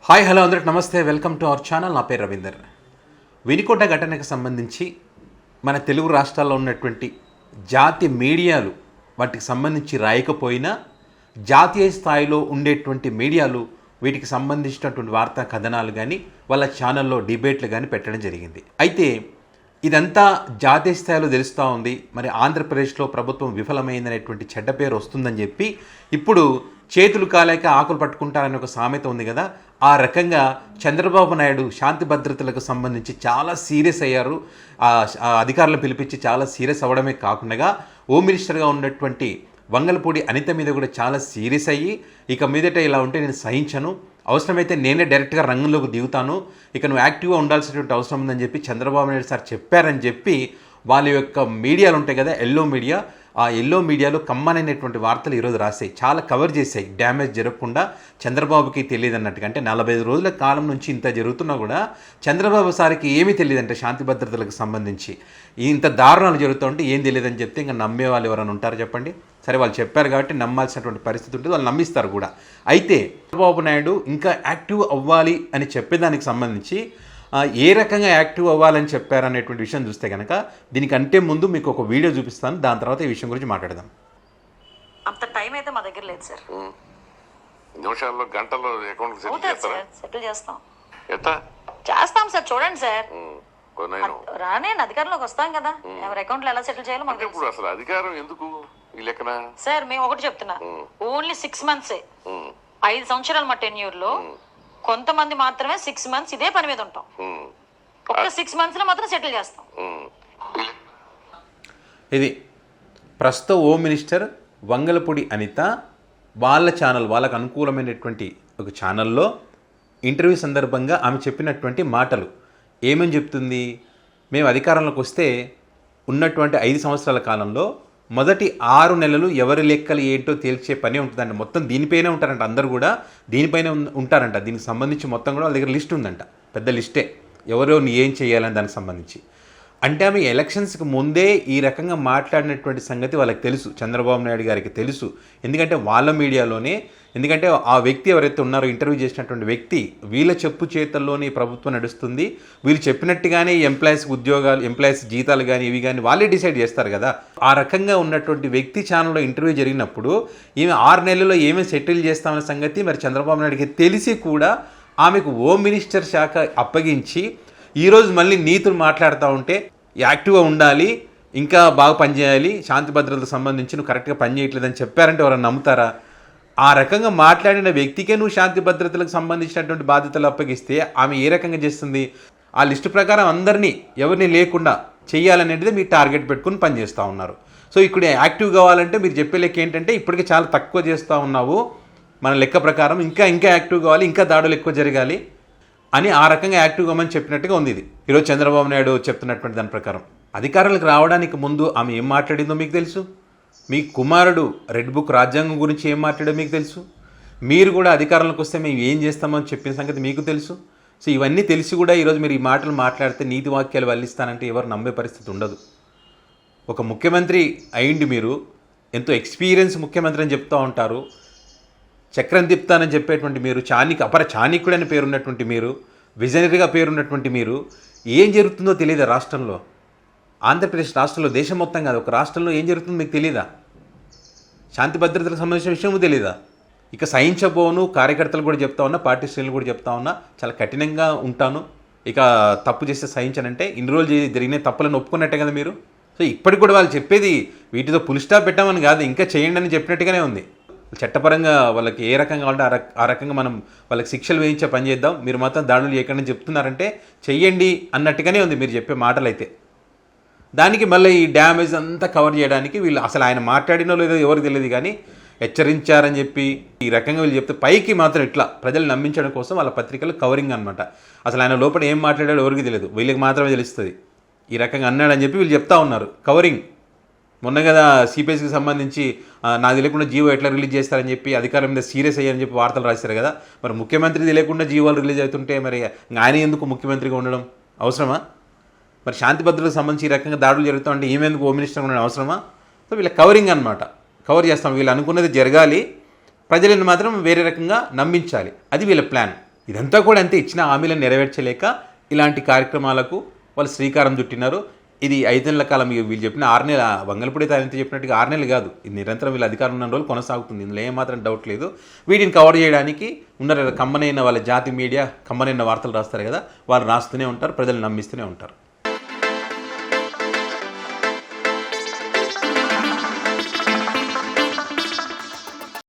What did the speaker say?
Hi hello అందరికి నమస్తే, welcome to our channel. నా పేరు రవీందర్. వినుకొండ ఘటనకు సంబంధించి మన తెలుగు రాష్ట్రాల్లో ఉన్నటువంటి జాతీయ మీడియాలు వాటికి సంబంధించి రాయకపోయినా జాతీయ స్థాయిలో ఉండేటువంటి మీడియాలు వీటికి సంబంధించినటువంటి వార్తా కథనాలు కానీ వాళ్ళ ఛానల్లో డిబేట్లు కానీ పెట్టడం జరిగింది. అయితే ఇదంతా జాతీయ స్థాయిలో తెలుస్తూ ఉంది. మరి ఆంధ్రప్రదేశ్లో ప్రభుత్వం విఫలమైందనేటువంటి చెడ్డ పేరు వస్తుందని చెప్పి ఇప్పుడు చేతులు కాలేక ఆకులు పట్టుకుంటారనే ఒక సామెత ఉంది కదా, ఆ రకంగా చంద్రబాబు నాయుడు శాంతి భద్రతలకు సంబంధించి చాలా సీరియస్ అయ్యారు. అధికారులను పిలిపించి చాలా సీరియస్ అవ్వడమే కాకుండా హోమ్ మినిస్టర్గా ఉన్నటువంటి వంగలపూడి అనిత మీద కూడా చాలా సీరియస్ అయ్యి, ఇక మీదట ఇలా ఉంటే నేను సహించను, అవసరమైతే నేనే డైరెక్ట్గా రంగంలోకి దిగుతాను, ఇక నువ్వు యాక్టివ్గా ఉండాల్సినటువంటి అవసరం ఉందని చెప్పి చంద్రబాబు నాయుడు సార్ చెప్పారని చెప్పి వాళ్ళ యొక్క మీడియాలు ఉంటాయి కదా, ఎల్లో మీడియా, ఆ ఎల్లో మీడియాలో కమ్మనైనటువంటి వార్తలు ఈరోజు రాసాయి, చాలా కవర్ చేశాయి. డ్యామేజ్ జరగకుండా చంద్రబాబుకి తెలియదు అన్నట్టుగా. అంటే 45 రోజుల కాలం నుంచి ఇంత జరుగుతున్నా కూడా చంద్రబాబు సార్కి ఏమీ తెలియదంటే శాంతి భద్రతలకు సంబంధించి ఇంత దారుణాలు జరుగుతుంటే ఏం తెలియదని చెప్తే ఇంకా నమ్మే వాళ్ళు ఎవరైనా ఉంటారు చెప్పండి? సరే, వాళ్ళు చెప్పారు కాబట్టి నమ్మాల్సినటువంటి పరిస్థితి ఉంటుంది, వాళ్ళు నమ్మిస్తారు కూడా. అయితే చంద్రబాబు నాయుడు ఇంకా యాక్టివ్ అవ్వాలి అని చెప్పేదానికి సంబంధించి ఏ రకంగా యాక్టివ్ అవ్వాలని చెప్పారనేటువంటి విషయం చూస్తే కనుక దీనికంటే ముందు మీకు ఒక వీడియో చూపిస్తాను, దాని తర్వాత ఈ విషయం గురించి మాట్లాడదాం. అంత టైం అయితే మా దగ్గర లేదు సార్. నిమిషాల్లో గంటల్లో అకౌంట్ సెటిల్ చేస్తాం. ఎంత చేస్తాం సార్, చూడండి సార్. నేను రానే అధికారంలోకి వస్తాం కదా, ఎవరి అకౌంట్ లో ఎలా సెటిల్ చేయాలో మాకు ఇప్పుడు అసలు అధికారం ఎందుకు ఈ లెక్కన సార్. మేము ఒకటి చెప్తున్నా, ఓన్లీ 6 months 5 సంవత్సరాలు మా టెన్యూర్ లో కొంతమంది మాత్రమే 6 months ఇదే పని మీద ఉంటాం. ఒక్క 6 months లో మాత్రం సెటిల్ చేస్తాం. ఇది ప్రస్తుత హోమ్ మినిస్టర్ వంగలపూడి అనిత వాళ్ళ ఛానల్, వాళ్ళకు అనుకూలమైనటువంటి ఒక ఛానల్లో ఇంటర్వ్యూ సందర్భంగా ఆమె చెప్పినటువంటి మాటలు ఏమని చెప్తుంది? మేము అధికారంలోకి వస్తే ఉన్నటువంటి 5 సంవత్సరాల కాలంలో మొదటి 6 నెలలు ఎవరి లెక్కలు ఏంటో తేల్చే పని ఉంటుందంట. మొత్తం దీనిపైనే ఉంటారంట, అందరూ కూడా దీనిపైనే ఉంటారంట. దీనికి సంబంధించి మొత్తం కూడా వాళ్ళ దగ్గర లిస్ట్ ఉందంట, పెద్ద లిస్టే, ఎవరో ఏం చేయాలని దానికి సంబంధించి. అంటే ఆమె ఎలక్షన్స్కి ముందే ఈ రకంగా మాట్లాడినటువంటి సంగతి వాళ్ళకి తెలుసు, చంద్రబాబు నాయుడు గారికి తెలుసు. ఎందుకంటే వాళ్ళ మీడియాలోనే, ఎందుకంటే ఆ వ్యక్తి ఎవరైతే ఉన్నారో ఇంటర్వ్యూ చేసినటువంటి వ్యక్తి, వీళ్ళ చెప్పు చేతల్లోనే ప్రభుత్వం నడుస్తుంది, వీళ్ళు చెప్పినట్టుగానే ఎంప్లాయీస్ జీతాలు కానీ ఇవి కానీ వాళ్ళే డిసైడ్ చేస్తారు కదా. ఆ రకంగా ఉన్నటువంటి వ్యక్తి ఛానల్లో ఇంటర్వ్యూ జరిగినప్పుడు ఈమె 6 నెలల్లో ఏమేమి సెటిల్ చేస్తామనే సంగతి మరి చంద్రబాబు నాయుడికి తెలిసి కూడా ఆమెకు హోమ్ మినిస్టర్ శాఖ అప్పగించి ఈరోజు మళ్ళీ నీతులు మాట్లాడుతూ ఉంటే యాక్టివ్గా ఉండాలి, ఇంకా బాగా పనిచేయాలి, శాంతి భద్రతలకు సంబంధించి నువ్వు కరెక్ట్గా పనిచేయట్లేదని చెప్పారంటే ఎవరైనా నమ్ముతారా? ఆ రకంగా మాట్లాడిన వ్యక్తికే నువ్వు శాంతి భద్రతలకు సంబంధించినటువంటి బాధ్యతలు అప్పగిస్తే ఆమె ఏ రకంగా చేస్తుంది? ఆ లిస్టు ప్రకారం అందరినీ ఎవరిని లేకుండా చేయాలనేది మీరు టార్గెట్ పెట్టుకుని పనిచేస్తూ ఉన్నారు. సో ఇక్కడ యాక్టివ్ కావాలంటే మీరు చెప్పే లెక్క ఏంటంటే ఇప్పటికే చాలా తక్కువ చేస్తూ ఉన్నావు, మన లెక్క ప్రకారం ఇంకా యాక్టివ్ కావాలి, ఇంకా దాడులు ఎక్కువ జరగాలి అని ఆ రకంగా యాక్టివ్ కామని చెప్పినట్టుగా ఉంది. ఇది ఈరోజు చంద్రబాబు నాయుడు చెప్తున్నటువంటి దాని ప్రకారం అధికారులకు రావడానికి ముందు ఆమె ఏం మాట్లాడిందో మీకు తెలుసు, మీ కుమారుడు రెడ్ బుక్ రాజ్యాంగం గురించి ఏం మాట్లాడో మీకు తెలుసు, మీరు కూడా అధికారంలోకి వస్తే మేము ఏం చేస్తామని చెప్పిన సంగతి మీకు తెలుసు. సో ఇవన్నీ తెలిసి కూడా ఈరోజు మీరు ఈ మాటలు మాట్లాడితే నీతి వాక్యాలు వల్లిస్తానంటే ఎవరు నమ్మే పరిస్థితి ఉండదు. ఒక ముఖ్యమంత్రి అయింది, మీరు ఎంతో ఎక్స్పీరియన్స్ ముఖ్యమంత్రి అని చెప్తూ ఉంటారు, చక్రం తిప్తానని చెప్పేటువంటి మీరు, చాణిక్యుడని పేరున్నటువంటి మీరు, విజనరీగా పేరున్నటువంటి మీరు, ఏం జరుగుతుందో తెలియదా రాష్ట్రంలో? ఆంధ్రప్రదేశ్ రాష్ట్రంలో, దేశం మొత్తం కాదు, ఒక రాష్ట్రంలో ఏం జరుగుతుందో మీకు తెలీదా? శాంతి భద్రతలకు సంబంధించిన విషయము తెలీదా? ఇక సహించబోను, కార్యకర్తలు కూడా చెప్తా ఉన్నా, పార్టీ శ్రేణులు కూడా చెప్తా ఉన్నా, చాలా కఠినంగా ఉంటాను, ఇక తప్పు చేస్తే సహించనంటే ఇన్ని రోజులు జరిగిన తప్పులను ఒప్పుకున్నట్టే కదా మీరు. సో ఇప్పటికి కూడా వాళ్ళు చెప్పేది వీటితో పులి స్టాప్ పెట్టామని కాదు, ఇంకా చేయండి అని చెప్పినట్టుగానే ఉంది. చట్టపరంగా వాళ్ళకి ఏ రకంగా ఉంటే ఆ రకంగా మనం వాళ్ళకి శిక్షలు వేయించే పని చేద్దాం, మీరు మాత్రం దాడులు చేయకుండా చెప్తున్నారంటే చెయ్యండి అన్నట్టుగానే ఉంది మీరు చెప్పే మాటలు. అయితే దానికి మళ్ళీ ఈ డ్యామేజ్ అంతా కవర్ చేయడానికి వీళ్ళు అసలు ఆయన మాట్లాడినో లేదో ఎవరికి తెలియదు కానీ హెచ్చరించారని చెప్పి ఈ రకంగా వీళ్ళు చెప్తే పైకి మాత్రం ఇట్లా ప్రజలు నమ్మించడం కోసం వాళ్ళ పత్రికలు కవరింగ్ అనమాట. అసలు ఆయన లోపల ఏం మాట్లాడాడో ఎవరికి తెలియదు, వీళ్ళకి మాత్రమే తెలుస్తుంది. ఈ రకంగా అన్నాడని చెప్పి వీళ్ళు చెప్తా ఉన్నారు, కవరింగ్. మొన్న కదా సిపిఎస్కి సంబంధించి నాకు తెలియకుండా జీవో ఎట్లా రిలీజ్ చేస్తారని చెప్పి అధికారుల మీద సీరియస్ అయ్యారని చెప్పి వార్తలు రాశారు కదా. మరి ముఖ్యమంత్రి తెలియకుండా జీవోలు రిలీజ్ అవుతుంటే మరి ఆయన ఎందుకు ముఖ్యమంత్రిగా ఉండడం అవసరమా? మరి శాంతి భద్రతలకు సంబంధించి ఈ రకంగా దాడులు జరుగుతూ ఉంటే ఈమెందుకు హోమ్ మినిస్టర్ ఉండడం అవసరమా? సో వీళ్ళ కవరింగ్ అనమాట, కవర్ చేస్తాం, వీళ్ళు అనుకున్నది జరగాలి, ప్రజలను మాత్రం వేరే రకంగా నమ్మించాలి, అది వీళ్ళ ప్లాన్. ఇదంతా కూడా అంతే, ఇచ్చిన హామీలను నెరవేర్చలేక ఇలాంటి కార్యక్రమాలకు వాళ్ళు శ్రీకారం చుట్టినారు. ఇది 5 నెలల కాలం, వీళ్ళు చెప్పిన 6 నెలల వంగలపూడి ఆయన చెప్పినట్టుగా 6 నెలలు కాదు, ఇది నిరంతరం వీళ్ళు అధికారం ఉన్న రోజులు కొనసాగుతుంది. ఇందులో ఏమాత్రం డౌట్ లేదు. వీటిని కవర్ చేయడానికి కమ్మనైన వాళ్ళ జాతి మీడియా, కమ్మనైన వార్తలు రాస్తారు కదా, వాళ్ళు రాస్తూనే ఉంటారు, ప్రజలు నమ్మిస్తూనే ఉంటారు.